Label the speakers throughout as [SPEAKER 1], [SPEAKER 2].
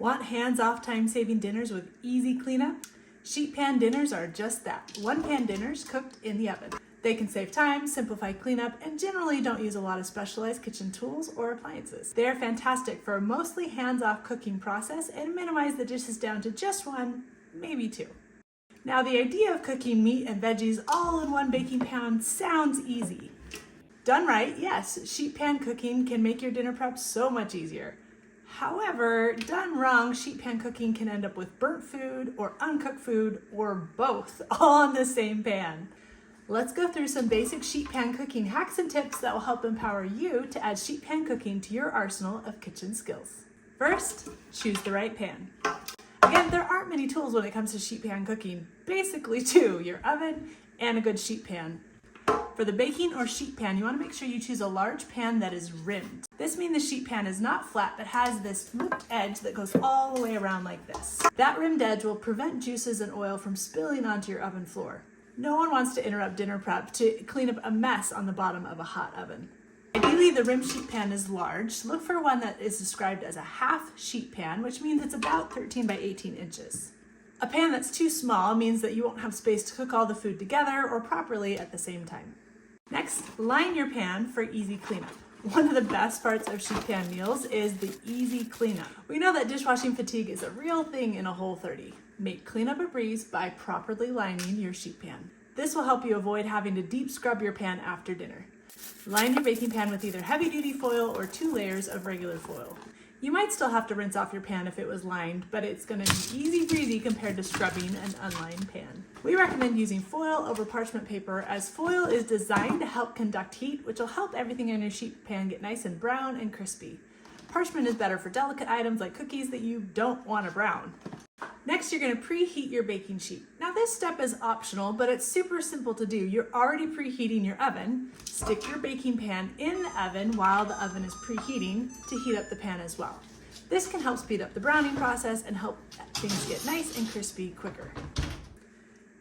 [SPEAKER 1] Want hands-off time-saving dinners with easy cleanup? Sheet pan dinners are just that, one-pan dinners cooked in the oven. They can save time, simplify cleanup, and generally don't use a lot of specialized kitchen tools or appliances. They are fantastic for a mostly hands-off cooking process and minimize the dishes down to just one, maybe two. Now, the idea of cooking meat and veggies all in one baking pan sounds easy. Done right, yes, sheet pan cooking can make your dinner prep so much easier. However, done wrong, sheet pan cooking can end up with burnt food or uncooked food or both all in the same pan. Let's go through some basic sheet pan cooking hacks and tips that will help empower you to add sheet pan cooking to your arsenal of kitchen skills. First, choose the right pan. Again, there aren't many tools when it comes to sheet pan cooking. Basically two, your oven and a good sheet pan. For the baking or sheet pan, you want to make sure you choose a large pan that is rimmed. This means the sheet pan is not flat but has this looped edge that goes all the way around like this. That rimmed edge will prevent juices and oil from spilling onto your oven floor. No one wants to interrupt dinner prep to clean up a mess on the bottom of a hot oven. Ideally, the rim sheet pan is large. Look for one that is described as a half sheet pan, which means it's about 13 by 18 inches. A pan that's too small means that you won't have space to cook all the food together or properly at the same time. Next, line your pan for easy cleanup. One of the best parts of sheet pan meals is the easy cleanup. We know that dishwashing fatigue is a real thing in a Whole30. Make cleanup a breeze by properly lining your sheet pan. This will help you avoid having to deep scrub your pan after dinner. Line your baking pan with either heavy-duty foil or 2 layers of regular foil. You might still have to rinse off your pan if it was lined, but it's going to be easy breezy compared to scrubbing an unlined pan. We recommend using foil over parchment paper, as foil is designed to help conduct heat, which will help everything in your sheet pan get nice and brown and crispy. Parchment is better for delicate items like cookies that you don't want to brown. Next, you're going to preheat your baking sheet. Now, this step is optional, but it's super simple to do. You're already preheating your oven. Stick your baking pan in the oven while the oven is preheating to heat up the pan as well. This can help speed up the browning process and help things get nice and crispy quicker.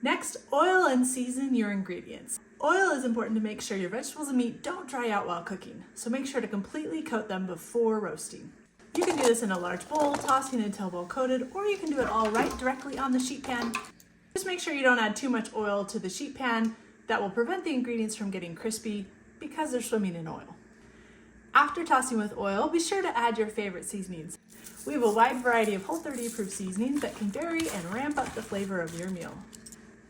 [SPEAKER 1] Next, oil and season your ingredients. Oil is important to make sure your vegetables and meat don't dry out while cooking, so make sure to completely coat them before roasting. You can do this in a large bowl, tossing until well coated, or you can do it all right directly on the sheet pan. Just make sure you don't add too much oil to the sheet pan. That will prevent the ingredients from getting crispy because they're swimming in oil. After tossing with oil, be sure to add your favorite seasonings. We have a wide variety of Whole30 approved seasonings that can vary and ramp up the flavor of your meal.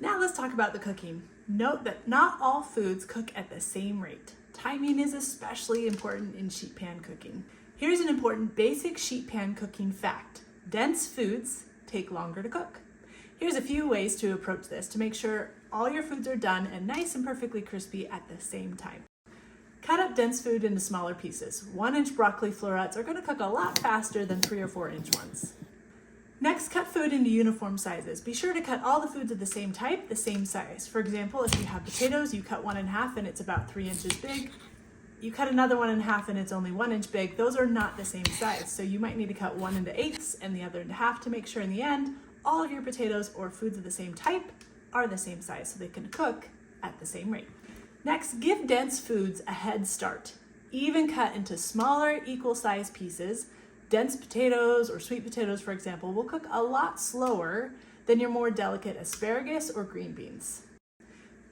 [SPEAKER 1] Now let's talk about the cooking. Note that not all foods cook at the same rate. Timing is especially important in sheet pan cooking. Here's an important basic sheet pan cooking fact. Dense foods take longer to cook. Here's a few ways to approach this to make sure all your foods are done and nice and perfectly crispy at the same time. Cut up dense food into smaller pieces. 1-inch broccoli florets are going to cook a lot faster than 3 or 4-inch ones. Next, cut food into uniform sizes. Be sure to cut all the foods of the same type, the same size. For example, if you have potatoes, you cut one in half and it's about 3 inches big. You cut another one in half and it's only 1 inch big. Those are not the same size. So you might need to cut one into eighths and the other into half to make sure in the end, all of your potatoes or foods of the same type are the same size so they can cook at the same rate. Next, give dense foods a head start. Even cut into smaller, equal-sized pieces. Dense potatoes or sweet potatoes, for example, will cook a lot slower than your more delicate asparagus or green beans.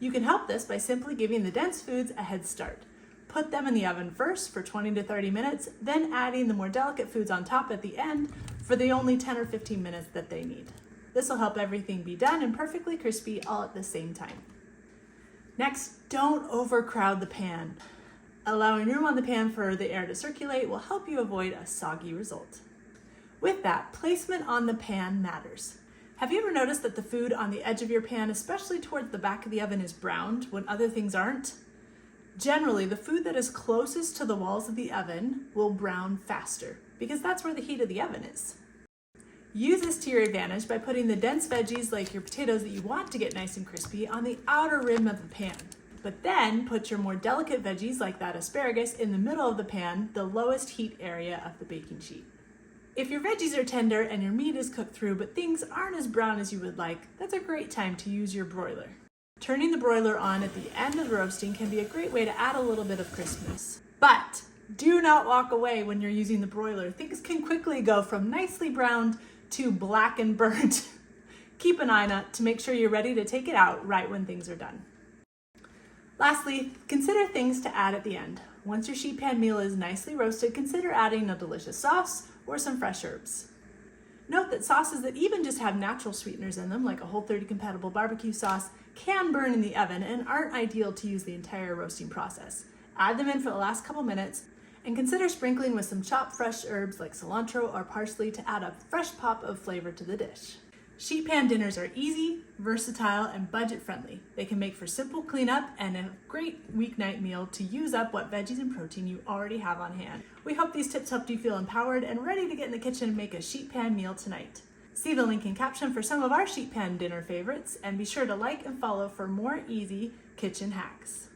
[SPEAKER 1] You can help this by simply giving the dense foods a head start. Put them in the oven first for 20 to 30 minutes, then adding the more delicate foods on top at the end for the only 10 or 15 minutes that they need. This will help everything be done and perfectly crispy all at the same time. Next, don't overcrowd the pan. Allowing room on the pan for the air to circulate will help you avoid a soggy result. With that, placement on the pan matters. Have you ever noticed that the food on the edge of your pan, especially towards the back of the oven, is browned when other things aren't? Generally, the food that is closest to the walls of the oven will brown faster because that's where the heat of the oven is. Use this to your advantage by putting the dense veggies like your potatoes that you want to get nice and crispy on the outer rim of the pan. But then put your more delicate veggies like that asparagus in the middle of the pan, the lowest heat area of the baking sheet. If your veggies are tender and your meat is cooked through but things aren't as brown as you would like, that's a great time to use your broiler. Turning the broiler on at the end of the roasting can be a great way to add a little bit of crispness. But Do not walk away when you're using the broiler. Things can quickly go from nicely browned to black and burnt. Keep an eye on it to make sure you're ready to take it out right when things are done. Lastly, consider things to add at the end. Once your sheet pan meal is nicely roasted, consider adding a delicious sauce or some fresh herbs. Note that sauces that even just have natural sweeteners in them, like a Whole30 compatible barbecue sauce, can burn in the oven and aren't ideal to use the entire roasting process. Add them in for the last couple minutes and consider sprinkling with some chopped fresh herbs like cilantro or parsley to add a fresh pop of flavor to the dish. Sheet pan dinners are easy, versatile, and budget friendly. They can make for simple cleanup and a great weeknight meal to use up what veggies and protein you already have on hand. We hope these tips helped you feel empowered and ready to get in the kitchen and make a sheet pan meal tonight. See the link in caption for some of our sheet pan dinner favorites, and be sure to like and follow for more easy kitchen hacks.